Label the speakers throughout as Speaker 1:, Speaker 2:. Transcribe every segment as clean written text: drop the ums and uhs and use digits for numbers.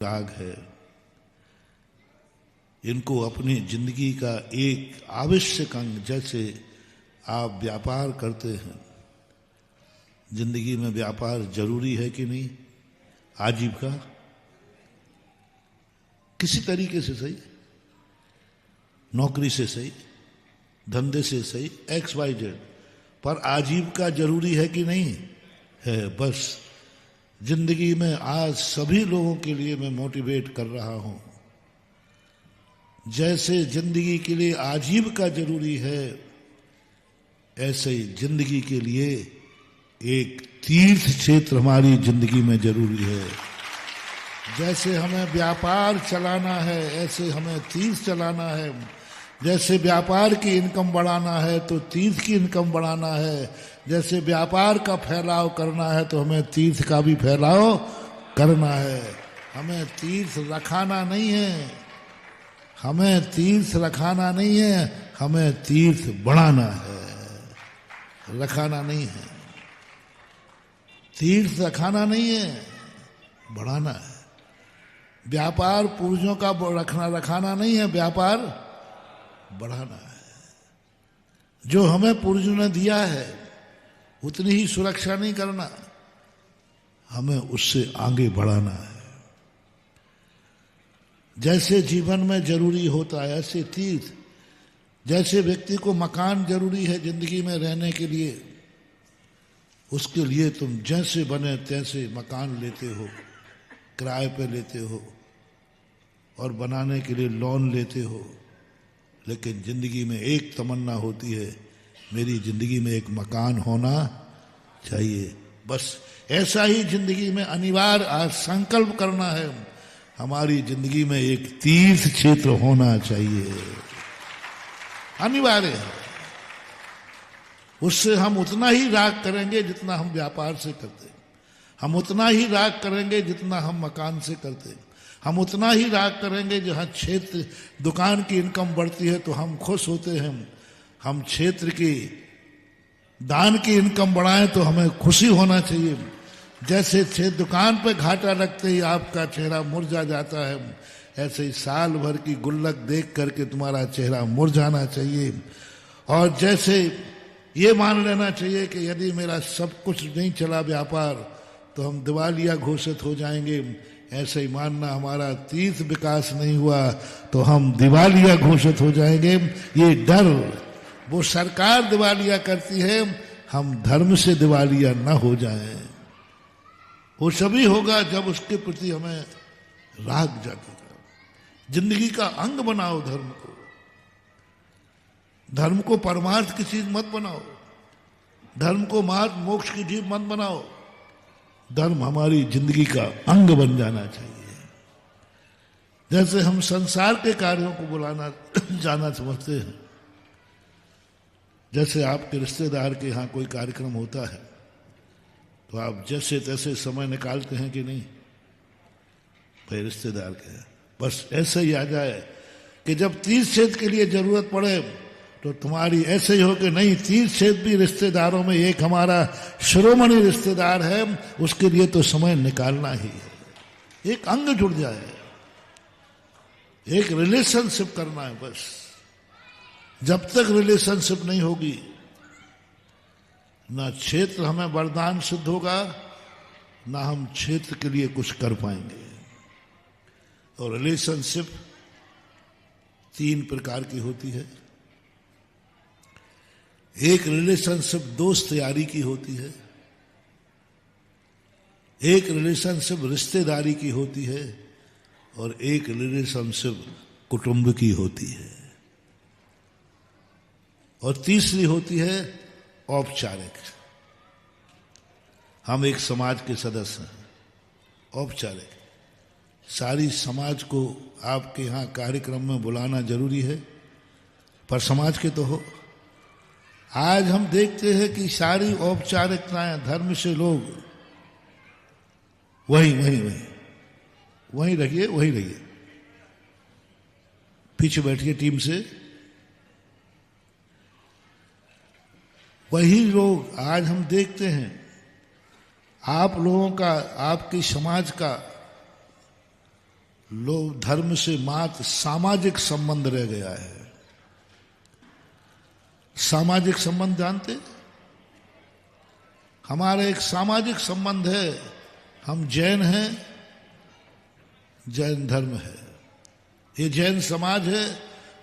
Speaker 1: राग है, इनको अपनी जिंदगी का एक आवश्यक अंग, जैसे आप व्यापार करते हैं, जिंदगी में व्यापार जरूरी है कि नहीं? आजीविका किसी तरीके से सही, नौकरी से सही, धंधे से सही, XYZ, पर आजीविका जरूरी है कि नहीं है? बस जिंदगी में आज सभी लोगों के लिए मैं मोटिवेट कर रहा हूं, जैसे जिंदगी के लिए आजीविका जरूरी है, ऐसे ही जिंदगी के लिए एक तीर्थ क्षेत्र हमारी जिंदगी में जरूरी है। जैसे हमें व्यापार चलाना है, ऐसे हमें तीर्थ चलाना है। जैसे व्यापार की इनकम बढ़ाना है तो तीर्थ की इनकम बढ़ाना है। जैसे व्यापार का फैलाव करना है तो हमें तीर्थ का भी फैलाव करना है। हमें तीर्थ रखाना नहीं है, हमें तीर्थ रखाना नहीं है, हमें तीर्थ बढ़ाना है, रखाना नहीं है। तीर्थ रखाना नहीं है, बढ़ाना है। व्यापार पूर्वजों का रखाना नहीं है, व्यापार बढ़ाना है। जो हमें पूर्वजों ने दिया है उतनी ही सुरक्षा नहीं करना, हमें उससे आगे बढ़ाना है। जैसे जीवन में जरूरी होता है ऐसे तीर्थ, जैसे व्यक्ति को मकान जरूरी है जिंदगी में रहने के लिए, उसके लिए तुम जैसे बने तैसे मकान लेते हो, किराए पे लेते हो और बनाने के लिए लोन लेते हो। लेकिन जिंदगी में एक तमन्ना होती है, मेरी जिंदगी में एक मकान होना चाहिए। बस ऐसा ही जिंदगी में अनिवार्य आज संकल्प करना है, हमारी जिंदगी में एक तीर्थ क्षेत्र होना चाहिए, अनिवार्य है। उससे हम उतना ही राग करेंगे जितना हम व्यापार से करते हैं, हम उतना ही राग करेंगे जितना हम मकान से करते हैं, हम उतना ही राग करेंगे। जहाँ क्षेत्र दुकान की इनकम बढ़ती है तो हम खुश होते हैं, हम क्षेत्र की दान की इनकम बढ़ाएं तो हमें खुशी होना चाहिए। जैसे दुकान पे घाटा लगते ही आपका चेहरा मुरझा जाता है, ऐसे ही साल भर की गुल्लक देख करके तुम्हारा चेहरा मुरझाना चाहिए। और जैसे ये मान लेना चाहिए कि यदि मेरा सब कुछ नहीं चला व्यापार तो हम दिवालिया घोषित हो जाएंगे, ऐसे ही मानना हमारा तीर्थ विकास नहीं हुआ तो हम दिवालिया घोषित हो जाएंगे। ये डर, वो सरकार दिवालिया करती है, हम धर्म से दिवालिया न हो जाएं। वो सभी होगा जब उसके प्रति हमें राग जागेगा। जिंदगी का अंग बनाओ धर्म को, धर्म को परमार्थ की चीज मत बनाओ, धर्म को मार्ग मोक्ष की चीज मत बनाओ। धर्म हमारी जिंदगी का अंग बन जाना चाहिए। जैसे हम संसार के कार्यों को बुलाना जाना समझते हैं, जैसे आपके रिश्तेदार के यहाँ कोई कार्यक्रम होता है तो आप जैसे तैसे समय निकालते हैं कि नहीं? भाई रिश्तेदार के बस ऐसे ही आ जाए कि जब तीर्थ क्षेत्र के लिए जरूरत पड़े तो तुम्हारी ऐसे ही हो कि नहीं, तीर्थ क्षेत्र भी रिश्तेदारों में एक हमारा शिरोमणि रिश्तेदार है, उसके लिए तो समय निकालना ही है। एक अंग जुड़ जाए, एक रिलेशनशिप करना है। बस जब तक रिलेशनशिप नहीं होगी ना क्षेत्र हमें वरदान सिद्ध होगा, ना हम क्षेत्र के लिए कुछ कर पाएंगे। और रिलेशनशिप 3 प्रकार की होती है। एक रिलेशनशिप दोस्त यारी की होती है, एक रिलेशनशिप रिश्तेदारी की होती है, और एक रिलेशनशिप कुटुंब की होती है, और तीसरी होती है औपचारिक। हम एक समाज के सदस्य हैं, औपचारिक। सारी समाज को आपके यहाँ कार्यक्रम में बुलाना जरूरी है, पर समाज के तो हो। आज हम देखते हैं कि सारी औपचारिकताएं धर्म से लोग वहीं रहिए, पीछे बैठिए टीम से। वही लोग आज हम देखते हैं आप लोगों का, आपकी समाज का लोग धर्म से मात्र सामाजिक संबंध रह गया है। सामाजिक संबंध जानते? हमारा एक सामाजिक संबंध है, हम जैन हैं, जैन धर्म है, ये जैन समाज है।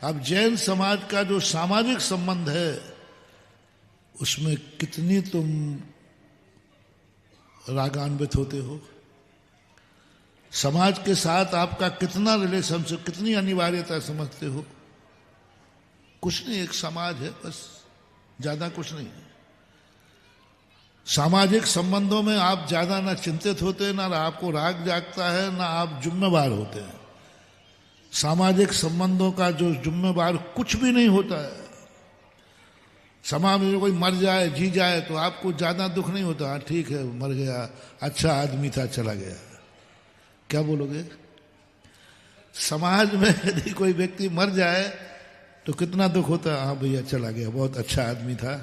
Speaker 1: अब जैन समाज का जो सामाजिक संबंध है उसमें कितनी तुम रागान्वित होते हो, समाज के साथ आपका कितना रिलेशनशिप, कितनी अनिवार्यता समझते हो? कुछ नहीं, एक समाज है बस, ज्यादा कुछ नहीं। सामाजिक संबंधों में आप ज्यादा ना चिंतित होते, ना आपको राग जागता है, ना आप जिम्मेवार होते हैं। सामाजिक संबंधों का जो जिम्मेवार कुछ भी नहीं होता है। समाज में कोई मर जाए, जी जाए तो आपको ज्यादा दुख नहीं होता, हाँ ठीक है मर गया, अच्छा आदमी था, चला गया, क्या बोलोगे? समाज में यदि कोई व्यक्ति मर जाए तो कितना दुख होता है, हाँ भैया चला गया, बहुत अच्छा आदमी था,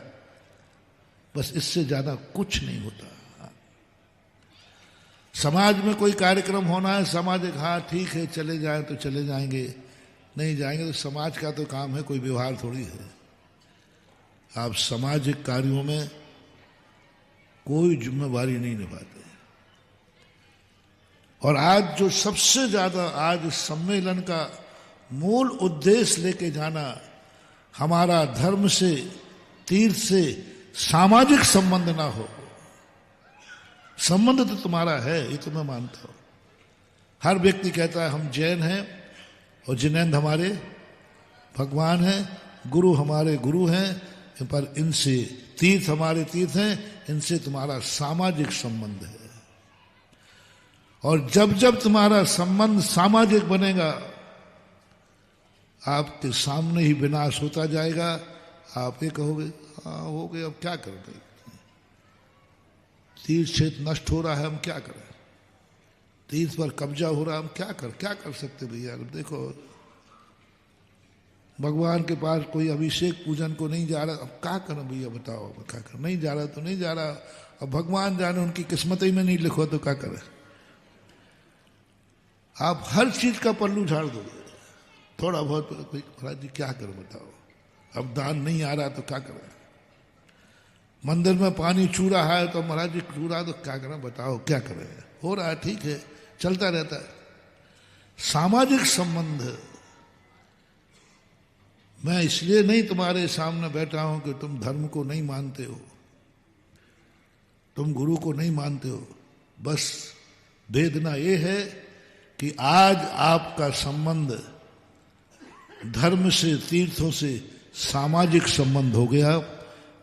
Speaker 1: बस इससे ज्यादा कुछ नहीं होता। समाज में कोई कार्यक्रम होना है, सामाजिक, हाँ ठीक है चले जाए तो चले जाएंगे, नहीं जाएंगे तो समाज का तो काम है, कोई व्यवहार थोड़ी है। आप सामाजिक कार्यों में कोई जिम्मेवारी नहीं निभाते। और आज जो सबसे ज्यादा आज इस सम्मेलन का मूल उद्देश्य लेके जाना, हमारा धर्म से, तीर्थ से सामाजिक संबंध ना हो। संबंध तो तुम्हारा है, ये तो मैं मानता हूं। हर व्यक्ति कहता है हम जैन हैं और जिनेंद्र हमारे भगवान हैं, गुरु हमारे गुरु हैं, पर इनसे तीर्थ हमारे तीर्थ हैं, इनसे तुम्हारा सामाजिक संबंध है। और जब जब तुम्हारा संबंध सामाजिक बनेगा, आपके सामने ही विनाश होता जाएगा। आप ये कहोगे हाँ हो गए, अब क्या करें भाई, तीर्थ क्षेत्र नष्ट हो रहा है, हम क्या करें, तीर्थ पर कब्जा हो रहा है, हम क्या कर सकते भैया। देखो भगवान के पास कोई अभिषेक पूजन को नहीं जा रहा, अब क्या करें भैया बताओ, अब क्या करें, नहीं जा रहा तो नहीं जा रहा, अब भगवान जाने उनकी किस्मत ही में नहीं लिखो तो क्या करें। आप हर चीज का पल्लू झाड़ दोगे, थोड़ा बहुत कोई महाराज जी क्या करें बताओ, अब दान नहीं आ रहा तो क्या करें, मंदिर में पानी छू रहा है तो महाराज जी छू रहा तो क्या करें बताओ, क्या करें, हो रहा है ठीक है, चलता रहता है। सामाजिक संबंध, मैं इसलिए नहीं तुम्हारे सामने बैठा हूं कि तुम धर्म को नहीं मानते हो, तुम गुरु को नहीं मानते हो, बस वेदना ये है कि आज आपका संबंध धर्म से, तीर्थों से सामाजिक संबंध हो गया,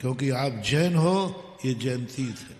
Speaker 1: क्योंकि आप जैन हो, ये जैन तीर्थ है।